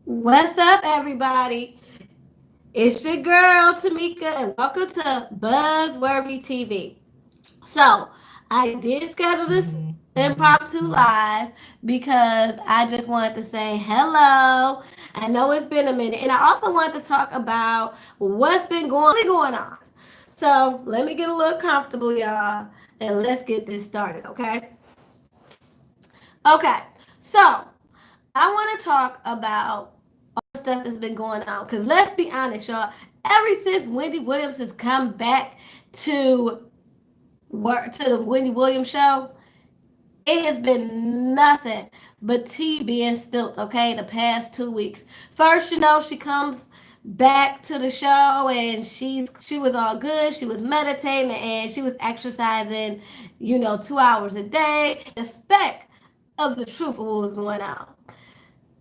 What's up, everybody? It's your girl, Tamika, and welcome to Buzzworthy TV. So, I did schedule this impromptu live because I just wanted to say hello. I know it's been a minute, and I also wanted to talk about what's been going on. So, let me get a little comfortable, y'all, and let's get this started, okay? Okay, so I want to talk about the stuff that's been going on. Because let's be honest, y'all. Ever since Wendy Williams has come back to work to the Wendy Williams show, it has been nothing but tea being spilt. Okay, the past 2 weeks. First, she comes back to the show and she was all good. She was meditating and she was exercising, 2 hours a day. The spec of the truth of what was going on.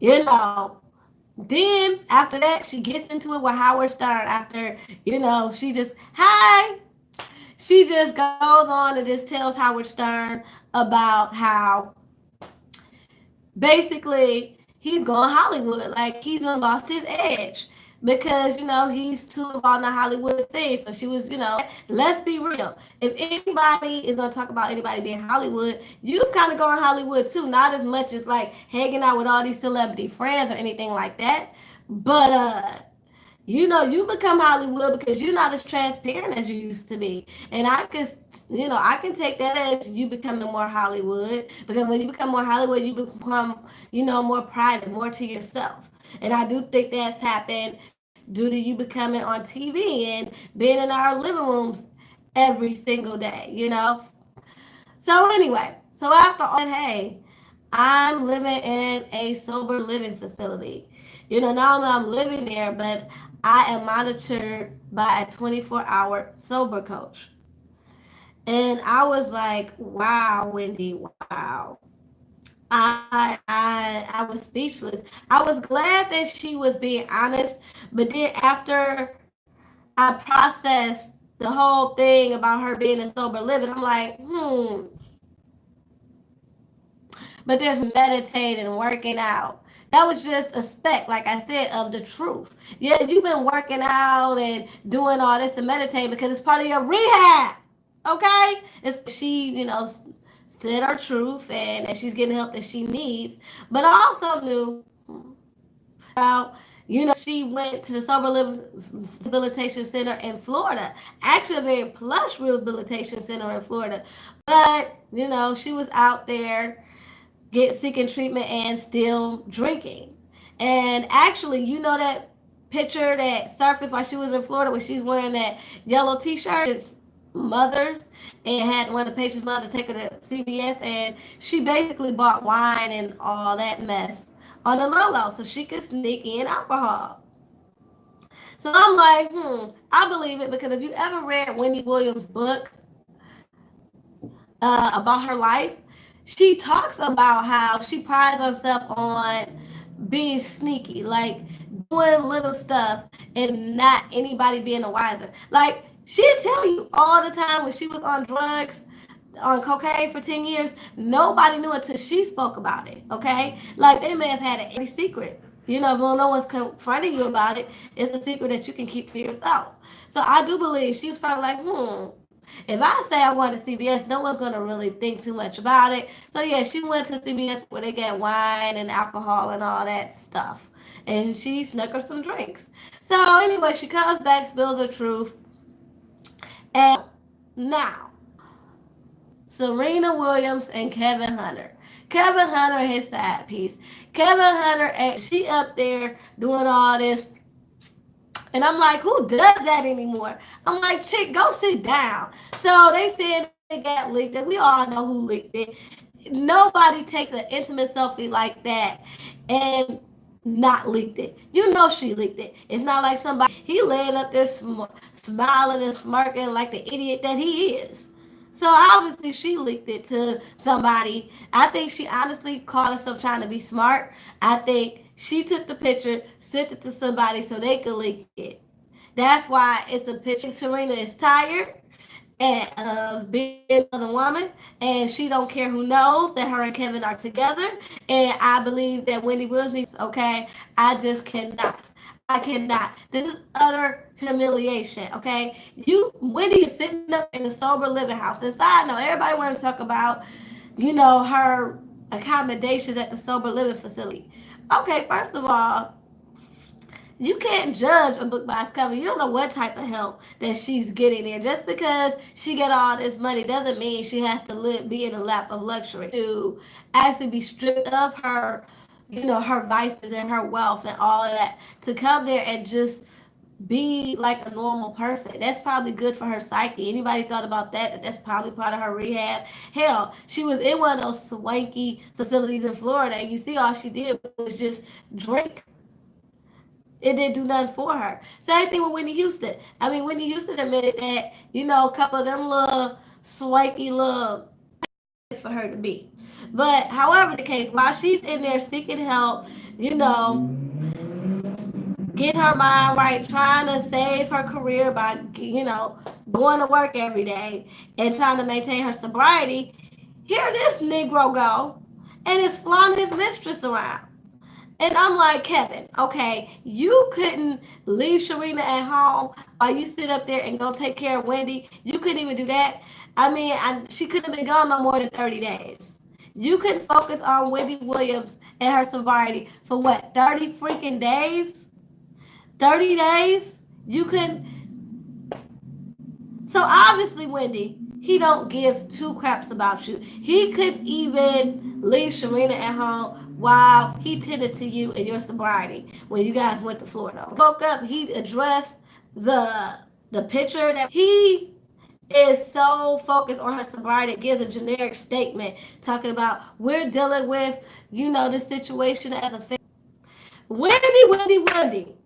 You know, Then after that, she gets into it with Howard Stern. After she just she just goes on and just tells Howard Stern about how basically he's going Hollywood, like he's done lost his edge because he's too involved in the Hollywood thing. So she was, let's be real. If anybody is gonna talk about anybody being Hollywood, you've kind of gone Hollywood too. Not as much as like hanging out with all these celebrity friends or anything like that, but you become Hollywood because you're not as transparent as you used to be. And I can take that as you becoming more Hollywood because when you become more Hollywood, you become, more private, more to yourself. And I do think that's happened due to you becoming on TV and being in our living rooms every single day. So anyway, so after all that, hey, I'm living in a sober living facility. Not only I'm living there, but I am monitored by a 24-hour sober coach. And I was like, wow, Wendy, wow. I was speechless. I was glad that she was being honest, but then after I processed the whole thing about her being in sober living, I'm like, but there's meditating and working out. That was just a speck, like I said, of the truth. Yeah, you've been working out and doing all this and meditating because it's part of your rehab. Okay? It's she, said her truth and that she's getting help that she needs. But I also knew about, she went to the Sober Rehabilitation Center in Florida. Actually, a very plush rehabilitation center in Florida. But, she was out there seeking treatment and still drinking. And actually, that picture that surfaced while she was in Florida when she's wearing that yellow t-shirt, it's mother's, and had one of the patient's mother take her to CVS, and she basically bought wine and all that mess on the low low so she could sneak in alcohol. So I'm like, I believe it because if you ever read Wendy Williams' book about her life, she talks about how she prides herself on being sneaky, like doing little stuff and not anybody being the wiser. Like she'd tell you all the time when she was on drugs, on cocaine for 10 years, nobody knew until she spoke about it, okay? Like they may have had an secret. If no one's confronting you about it, it's a secret that you can keep to yourself. So I do believe she was probably like, if I say I'm going to CVS, no one's going to really think too much about it. So yeah, she went to CVS where they get wine and alcohol and all that stuff. And she snuck her some drinks. So anyway, she comes back, spills her truth. And now, Serena Williams and Kevin Hunter. Kevin Hunter, his side piece. Kevin Hunter, she up there doing all this. And I'm like, who does that anymore? I'm like, chick, go sit down. So they said the Gap leaked it. We all know who leaked it. Nobody takes an intimate selfie like that and not leaked it. She leaked it. It's not like somebody, he laying up there smiling and smirking like the idiot that he is. So obviously she leaked it to somebody. I think she honestly called herself trying to be smart. I think she took the picture, sent it to somebody so they could leak it. That's why it's a picture. Serena is tired and of being another woman, and she don't care who knows that her and Kevin are together. And I believe that Wendy Williams needs. Okay, I just cannot. I cannot. This is utter humiliation. Okay, Wendy is sitting up in the sober living house. And I know everybody want to talk about, her accommodations at the sober living facility. Okay, first of all, you can't judge a book by its cover. You don't know what type of help that she's getting there. Just because she got all this money doesn't mean she has to be in the lap of luxury. To actually be stripped of her, her vices and her wealth and all of that. To come there and just be like a normal person. That's probably good for her psyche. Anybody thought about that? That's probably part of her rehab. Hell, she was in one of those swanky facilities in Florida, and you see all she did was just drink. It didn't do nothing for her. Same thing with Whitney Houston. I mean, Whitney Houston admitted that, a couple of them little swanky little for her to be. But however the case, while she's in there seeking help, get her mind right, trying to save her career by, going to work every day and trying to maintain her sobriety, here this Negro go and is flaunting his mistress around. And I'm like, Kevin, okay, you couldn't leave Sharina at home while you sit up there and go take care of Wendy. You couldn't even do that. I mean, she couldn't have been gone no more than 30 days. You couldn't focus on Wendy Williams and her sobriety for what, 30 freaking days? 30 days? You couldn't. So obviously, Wendy, he don't give two craps about you. He could even leave Sharina at home while he tended to you and your sobriety when you guys went to Florida. Woke up, he addressed the picture that he is so focused on her sobriety, it gives a generic statement talking about we're dealing with, this situation as a family. Wendy.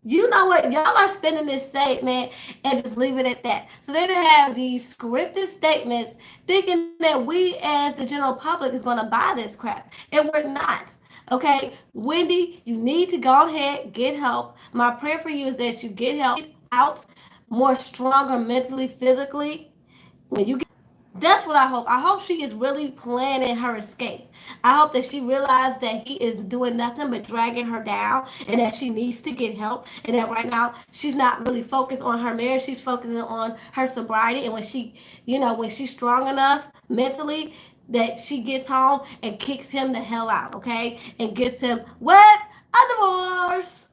You know what? Y'all are spinning this statement and just leave it at that. So they have these scripted statements thinking that we as the general public is going to buy this crap. And we're not. Okay? Wendy, you need to go ahead, get help. My prayer for you is that you get help out more stronger mentally, physically. When you get that's what I hope. I hope she is really planning her escape. I hope that she realized that he is doing nothing but dragging her down and that she needs to get help. And that right now she's not really focused on her marriage. She's focusing on her sobriety. And when when she's strong enough mentally, that she gets home and kicks him the hell out, okay? And gets him what? A divorce.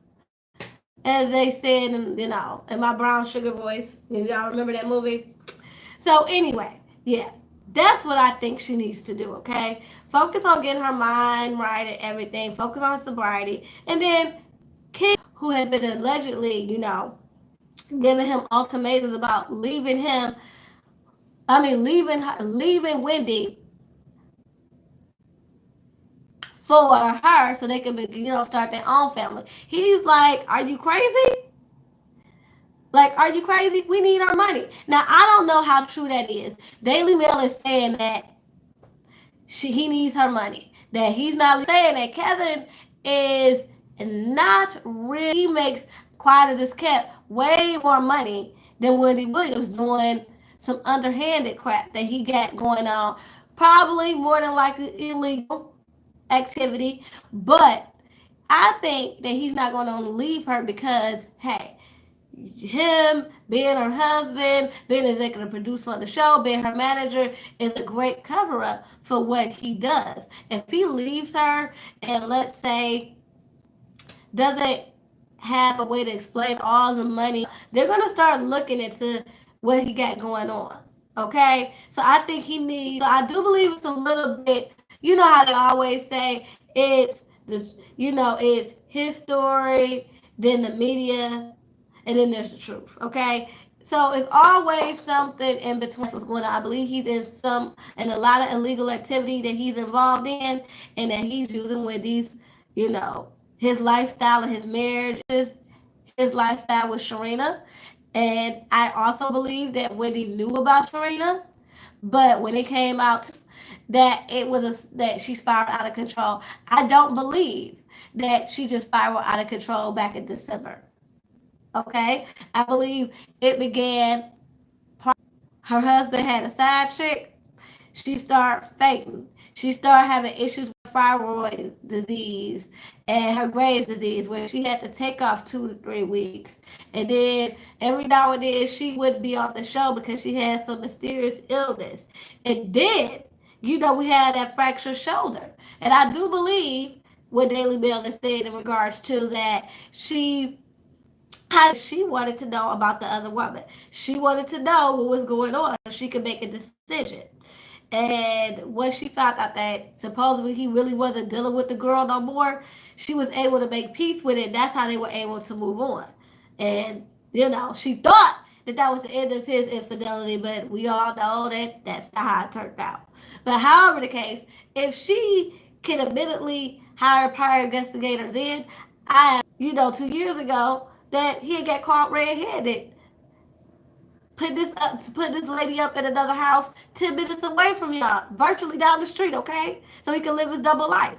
As they said, in my brown sugar voice. Y'all remember that movie? So anyway, yeah, that's what I think she needs to do, okay? Focus on getting her mind right and everything. Focus on sobriety. And then King, who has been allegedly, giving him ultimatums about leaving Wendy for her so they can, start their own family. He's like, are you crazy? Like, are you crazy? We need our money. Now, I don't know how true that is. Daily Mail is saying that he needs her money. That he's not saying that Kevin is not really. He makes quiet as kept way more money than Wendy Williams doing some underhanded crap that he got going on. Probably more than likely illegal activity. But I think that he's not going to leave her because, hey, him being her husband, being an executive producer on the show, being her manager is a great cover up for what he does. If he leaves her and let's say doesn't have a way to explain all the money, they're going to start looking into what he got going on. Okay? So I think I do believe it's a little bit, you know how they always say it's his story, then the media, and then there's the truth, okay? So it's always something in between what's going on. I believe he's in a lot of illegal activity that he's involved in, and that he's using with these, his lifestyle and his marriage, his lifestyle with Sharina. And I also believe that Wendy knew about Sharina, but when it came out that that she spiraled out of control, I don't believe that she just spiraled out of control back in December. Okay, I believe it began her husband had a side chick, she started fainting. She started having issues with thyroid disease and her Graves' disease, where she had to take off 2 to 3 weeks. And then every now and then she wouldn't be on the show because she had some mysterious illness. And then, we had that fractured shoulder. And I do believe what Daily Mail has said in regards to that she wanted to know about the other woman. She wanted to know what was going on so she could make a decision. And when she found out that supposedly he really wasn't dealing with the girl no more, she was able to make peace with it. That's how they were able to move on. And, she thought that was the end of his infidelity, but we all know that that's not how it turned out. But however the case, if she can admittedly hire prior investigators in, 2 years ago, that he got caught red-handed put this lady up in another house 10 minutes away from y'all, virtually down the street, okay? So he can live his double life.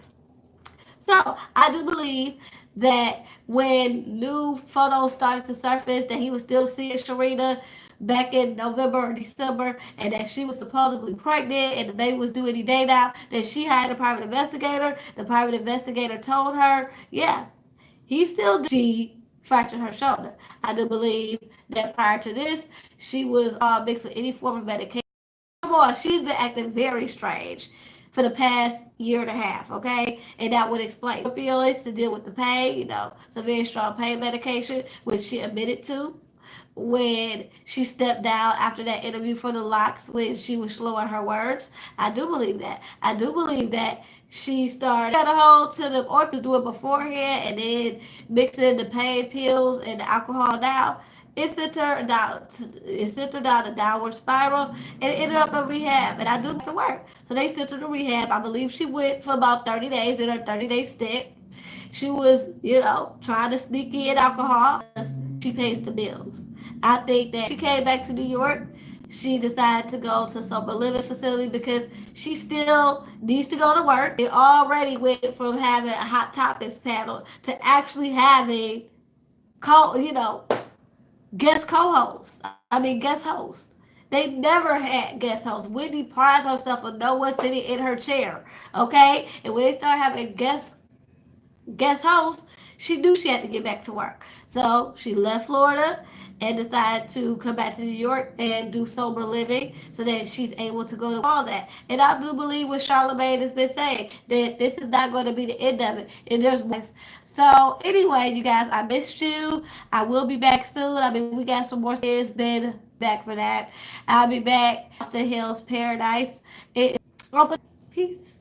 So I do believe that when new photos started to surface, that he was still seeing Sharina back in November or December, and that she was supposedly pregnant and the baby was due any day now, that she hired a private investigator. The private investigator told her, yeah, he still she fractured her shoulder. I do believe that prior to this, she was mixed with any form of medication. Boy, she's been acting very strange for the past year and a half, okay? And that would explain opioids to deal with the pain, some very strong pain medication, which she admitted to when she stepped down after that interview for the Locks when she was slurring her words. I do believe that. I do believe that she started got a hold to the orchids do it beforehand and then mixing the pain pills and the alcohol now. It sent her down. It sent her down a downward spiral, and it ended up in rehab. And I do have to work, so they sent her to rehab. I believe she went for about 30 days in her 30-day stint. She was, trying to sneak in alcohol. She pays the bills. I think that she came back to New York. She decided to go to a sober living facility because she still needs to go to work. It already went from having a hot topics panel to actually having, guest co-host. Guest host. They never had guest hosts. Whitney prides herself on no one sitting in her chair. Okay? And when they start having guest host, she knew she had to get back to work. So she left Florida and decided to come back to New York and do sober living so that she's able to go to all that. And I do believe what Charlamagne has been saying, that this is not going to be the end of it. And there's so anyway, you guys, I missed you. I will be back soon. We got some more kids been back for that. I'll be back. Austin Hills Paradise. Peace.